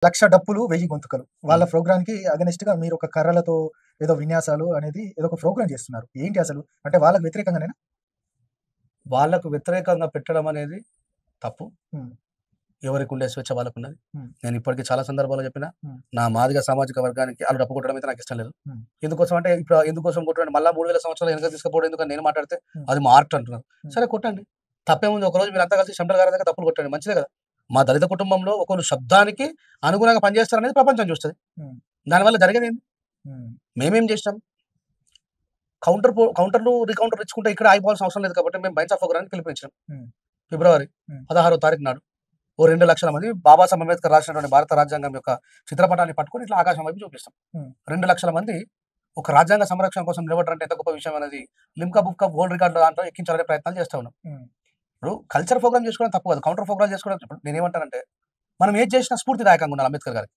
లక్ష డప్పులు, 1000 గొంతుకలు. వాళ్ళ ప్రోగ్రామ్‌కి అగైనెస్ట్‌గా మీరు ఒక కర్రలతో ఏదో విన్యాసాలు అనేది ఏదో ఒక ప్రోగ్రామ్ చేస్తున్నారు. ఏంటి అసలు? అంటే వాళ్ళకి వ్యతిరేకంగానేనా? వాళ్ళకు వ్యతిరేకంగా పెట్టడం అనేది తప్పు. హ్మ్. ఎవరికుండే స్వేచ్ఛ వాళ్ళకున్నది. హ్మ్. నేను ఇప్పటికి చాలా సందర్భాల్లో చెప్పినా, హ్మ్. నా మాదిగ సామాజిక వర్గానికి ఆళ్ళు డప్పు కొట్టడం అయితే నాకిష్టం లేదు. హ్మ్. ఎందుకోసం అంటే ఇప్పుడు ఎందుకోసం కొట్టడం మళ్ళా 3000 సంవత్సరాలు వెనకకి తీసుకుపోవడం ఎందుకని నేను మాట్లాడితే, హ్మ్. అది మా ఆర్ట్ అంటున్నారు. హ్మ్. సరే కొట్టండి. తప్పేముంది ఒకరోజు మీరంతా కలిసి చెంటలు గారేదాకా డప్పులు కొట్టండి. మంచిదే కదా! మా దళిత కుటుంబంలో ఒకళ్ళు శబ్దానికి అనుగుణంగా పనిచేస్తారనేది ప్రపంచం చూస్తది. హ్మ్. దానివల్ల జరిగేదేంది? హ్మ్. మేమేం చేసినాం? కౌంటర్‌లు, రీకౌంటర్‌లు ఇచ్చుకుంటే ఇక్కడ ఆగిపోవాల్సిన అవసరం లేదు కాబట్టి మేము బైండ్స్ ఆఫ్ ప్రోగ్రామ్‌కి పిలుపునిచ్చినాం. హ్మ్. ఫిబ్రవరి హ్మ్. 16వ తారీఖు నాడు. ఓ 2,00,000 మంది బాబాసాహెబ్ అంబేద్కర్ రాసినటువంటి భారత రాజ్యాంగం యొక్క చిత్రపటాన్ని పట్టుకొని ఇట్లా ఆకాశం వైపు చూపిస్తాం. హ్మ్. 2,00,000 మంది ఒక రాజ్యాంగ సంరక్షణ కోసం నిలబడ్డారంటే ఎంత గొప్ప విషయం అనేది Limca book of world record దాంట్లో ఎక్కించాలనే ప్రయత్నాలు చేస్తా ఉన్నాం. హ్మ్. ఇప్పుడు కల్చర్ ప్రోగ్రామ్ చేసుకోవడం తప్పు కాదు. కౌంటర్ ప్రోగ్రామ్ చేసుకోవడం ఇప్పుడు నేనేమంటానంటే, మనం ఏది చేసినా స్ఫూర్తిదాయకంగా ఉండాలి అంబేద్కర్ గారికి.